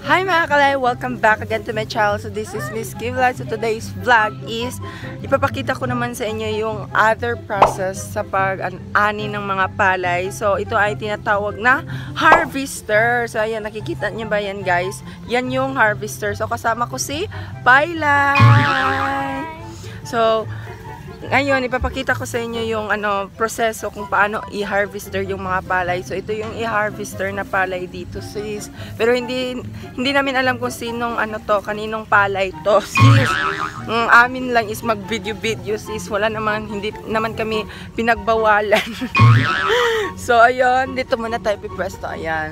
Hi mga kalay! Welcome back again to my channel. So this is Miss Kivlay. So today's vlog is ipapakita ko naman sa inyo yung other process sa pag-ani ng mga palay. So ito ay tinatawag na harvester. So ayan, nakikita niyo ba yan guys? Yan yung harvester. So kasama ko si Paylay. So ngayon, ipapakita ko sa inyo yung proseso kung paano i-harvester yung mga palay. So, ito yung i-harvester na palay dito, sis. Pero hindi namin alam kung sinong kaninong palay to, sis. Amin lang is mag-video-video, sis. Wala naman, hindi naman kami pinagbawalan. So, ayun, dito muna tayo pipwesto. Ayan.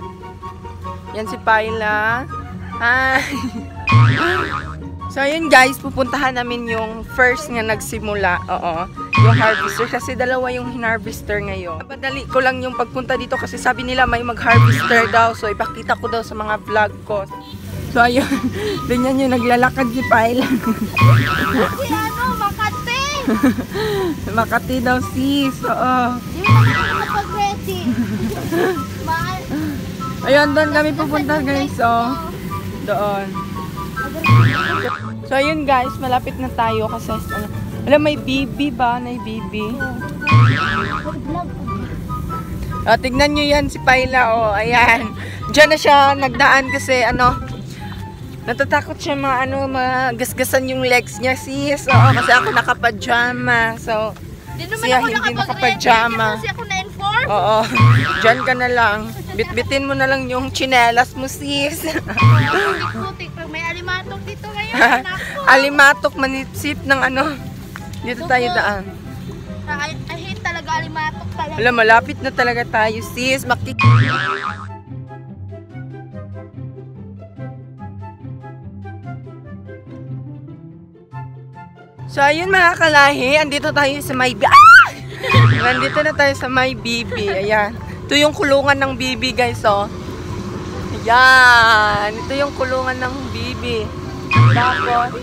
Yan si Payla. Hi! So, ayun guys, pupuntahan namin yung first nga nagsimula. Oo, yung harvester. Kasi dalawa yung hinarvester ngayon. Napadali ko lang yung pagpunta dito kasi sabi nila may mag-harvester daw. So, ipakita ko daw sa mga vlog ko. So, ayun. Ganyan yung naglalakad si Payla. Kasi Makati! Makati daw sis. Oo. Hindi mo nakapag-ready. Ayun, doon kami pupunta guys. Oh. Doon. So ayun guys, malapit na tayo kasi alam may bibi ba? May bibi. Tignan nyo yan si Payla. Oh, ayan. Diyan na siya nagdaan kasi natatakot siya magasgasan yung legs niya sis. Oo, kasi ako naka-pajama. So siya hindi naka-pajama. Kasi ako na-inform. Oo. Diyan ka na lang. Bitbitin mo na lang yung tsinelas mo sis. Putik-putik. May alimatok dito ngayon. Alimatok manitsip ng dito tayo daan. I hate talaga alimatok talaga. Wala, malapit na talaga tayo sis. So ayun mga kalahi, andito tayo sa may nandito na tayo sa may bibi. Ayan. Ito yung kulungan ng bibi guys, oh. Ayan. Ito yung kulungan ng bibi. Tapos,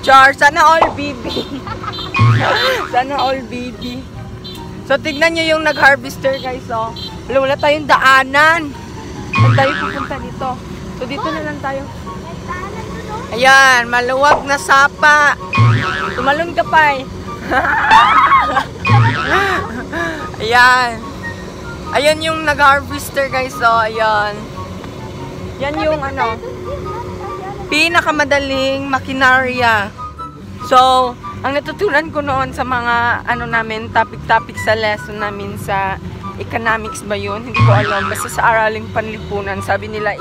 char, sana all bibi. Sana all bibi. So, tignan nyo yung nag-harvester guys, oh. Wala tayong daanan. Saan tayo pupunta dito? So, dito na lang tayo. Ayan, maluwag na sapa. Tumalon ka pa eh. Ayan. Ayan yung nag-harvester guys, oh. Ayan. Yan yung pinakamadaling makinarya. So, ang natutunan ko noon sa mga namin, topic sa lesson namin sa economics ba yun? Hindi ko alam. Basta sa araling panlipunan, sabi nila.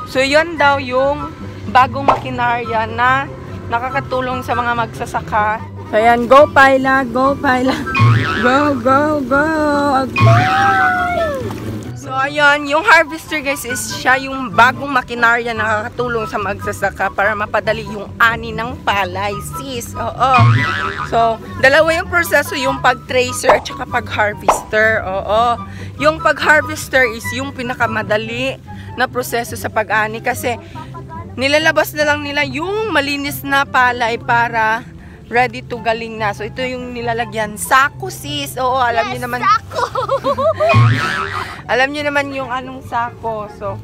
So, yun daw yung bagong makinarya na nakakatulong sa mga magsasaka. So, ayan. Go, Payla! Go, Payla! Go, go, go! So, ayan, yung harvester guys is siya yung bagong makinarya na nakakatulong sa magsasaka para mapadali yung ani ng palay, sis. Oo. So, dalawa yung proseso, yung pag-tracer at saka pag-harvester. Oo. Yung pag-harvester is yung pinakamadali na proseso sa pag-ani kasi nilalabas na lang nila yung malinis na palay para ready to galing na. So, ito yung nilalagyan. Sako, sis. Oo, alam niyo naman. Sako! Alam niyo naman yung anong sako. So,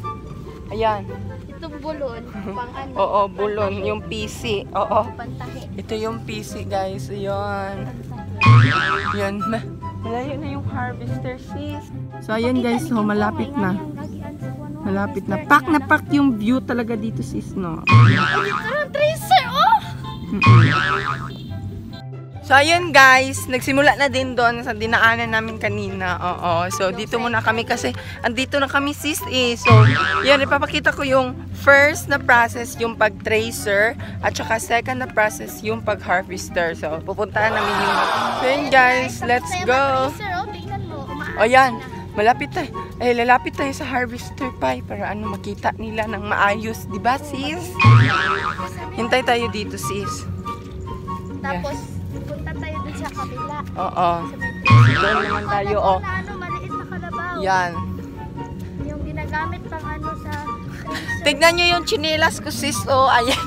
ayan. Itong bulon. Pang Oo, bulon. Yung PC. Oo. Pantahi. Ito yung PC, guys. Ayan. Ayan. Malayo na yung harvester, sis. So, ayan guys. So, malapit na. Malapit na. Pack na pack yung view talaga dito, sis, no? Dito ng tracer, oh! So, ayun guys, nagsimula na din doon sa dinaanan namin kanina. Oo. So, dito muna kami kasi andito na kami sis eh. So, yun, ipapakita ko yung first na process, yung pag-tracer, at saka second na process, yung pag-harvester. So, pupuntahan namin yung... So, yun guys, let's go! O, yan. Malapit tayo. Eh, lalapit tayo sa harvester pa para makita nila ng maayos. Diba, sis? Hintay tayo dito, sis. Tapos, punta tayo dun sa kabila. Oo. Doon naman tayo, oh. Maliit na kalabaw. Yan. Yung ginagamit pang sa tracer. Tignan nyo yung chinelas ko, sis. Oh, ayan.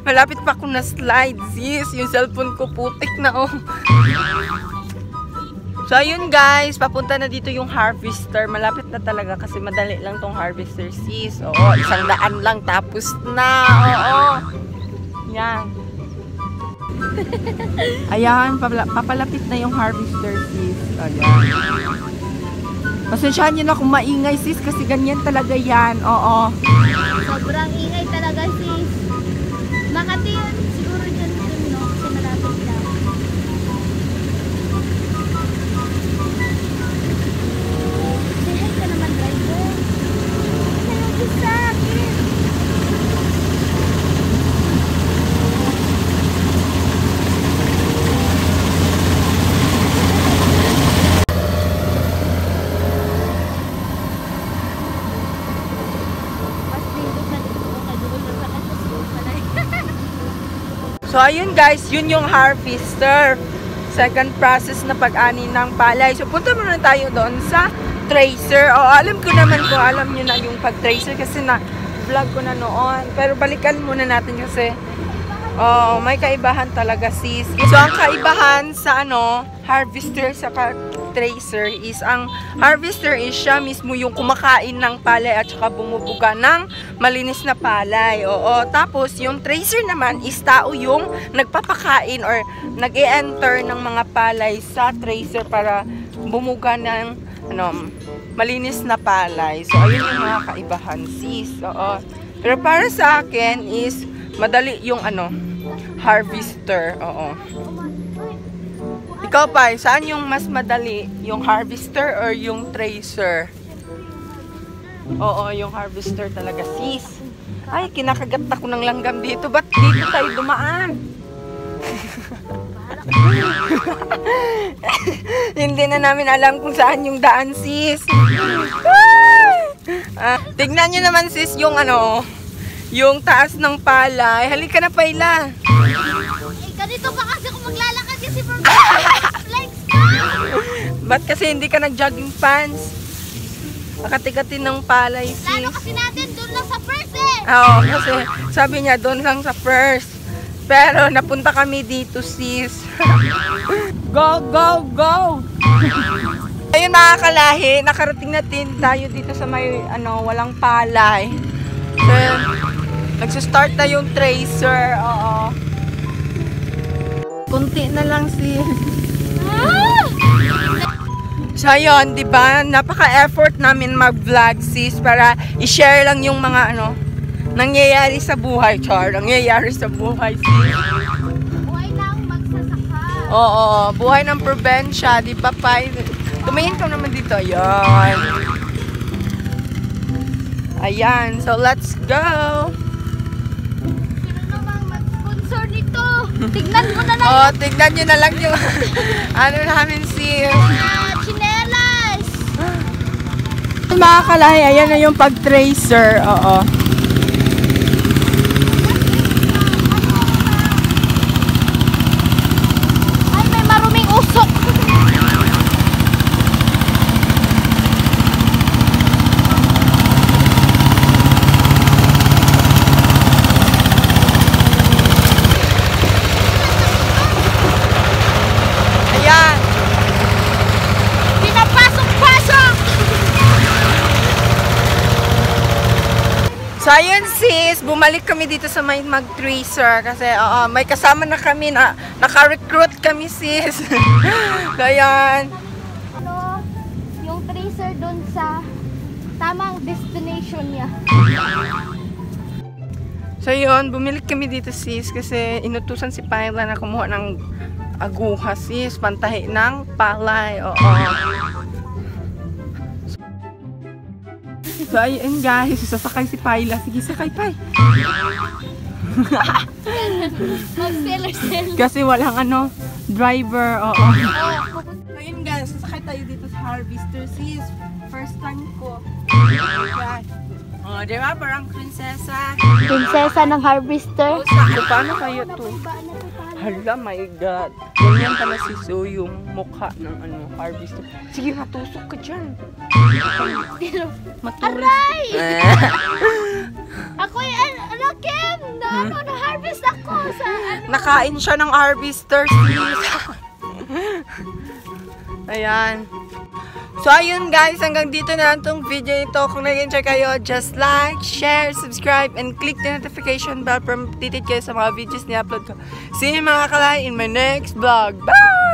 Malapit pa ako na slide, sis. Yung cellphone ko putik na, oh. So, ayun guys, papunta na dito yung harvester. Malapit na talaga kasi madali lang tong harvester, sis. Oo, 100 lang tapos na. Oo. Yan. Ayan, papalapit na yung harvester, sis. Ayan. Pasensyahan nyo na kung maingay, sis, kasi ganyan talaga yan. Oo. Sobrang ingay talaga, sis. Makati yun. Siguro dyan no? Kasi malapit lang. Say hi ka naman, driver. Ano yung sa akin? So, ayun guys, yun yung harvester. Second process na pag-ani ng palay. So, punta muna tayo doon sa tracer. O, alam ko naman kung alam nyo na yung pag-tracer kasi na-vlog ko na noon. Pero balikan muna natin kasi may kaibahan talaga, sis. So, ang kaibahan sa harvester sa tracer is, ang harvester is siya mismo yung kumakain ng palay at saka bumubuga ng malinis na palay. Oo. Tapos, yung tracer naman is tao yung nagpapakain or nag-e-enter ng mga palay sa tracer para bumuga ng malinis na palay. So, ayun yung mga kaibahan, sis. Oo. Pero para sa akin is madali yung harvester. Oo. Ikaw pa, saan yung mas madali? Yung harvester or yung tracer? Oo, yung harvester talaga, sis. Ay, kinakagat ako ng langgam dito. Ba't dito tayo dumaan? Hindi na namin alam kung saan yung daan, sis. Tignan nyo naman, sis, yung yung taas ng palay. Halika na, Payla. Ganito ba kasi kung maglalakad kasi from legs Ba't kasi hindi ka nag-jogging pants? Makatigatin ng palay, sis. Lalo kasi natin doon lang sa first eh. Oo, kasi sabi niya doon lang sa first. Pero napunta kami dito, sis. Go, go, go! Ayun mga kalahi, nakarating natin tayo dito sa may walang palay. Then, nagsistart na yung tracer. Oo. Kunti na lang, sis. So, ayun, di ba? Napaka-effort namin mag-vlog, sis, para i-share lang yung mga nangyayari sa buhay, char. Nangyayari sa buhay, sis. Buhay ng magsasaka. Oo, buhay ng probinsya, di ba, Pai? Tumingin ka naman dito. Ayan. Ayan, so let's go! Sino namang mag-sponsor nito? Tignan mo na lang. Oh, tignan nyo na lang yung namin, sis. Chinelas! Mga kalahi, ayan na yung pag-tracer. Oo. Ay, may maruming usok. Ayan. Pinapasok-pasok! So, ayun, sis. Bumalik kami dito sa may mag-tracer kasi may kasama na kami na naka-recruit kami, sis. Ayan. Yung tracer doon sa tamang destination niya. So, yun. Bumalik kami dito, sis, kasi inutusan si Paila na kumuha ng aguha, sis. Pantahi ng palay. Oo. So, ayun guys, sasakay si Paila. Sige, sakay, Pai. Mag-seller. Kasi walang driver. Oo. Ayun guys, sasakay tayo dito sa harvester, sis. First time ko. Ayan. Oh, di ba? Parang prinsesa. Prinsesa ng harvester. So, paano kayo to? Hala, my God. Ganyan pala si Sue yung mukha ng harvester. Sige, matusok ka dyan. Matulis. Aray! Ako yung Kim! Na-harvest ako sa Nakain siya ng harvester, sis. Ayan. So, ayun guys, hanggang dito na lang tong video ito. Kung nag-enjoy kayo, just like, share, subscribe, and click the notification bell para updated kayo sa mga videos ni-upload ko. See you mga kalay in my next vlog. Bye!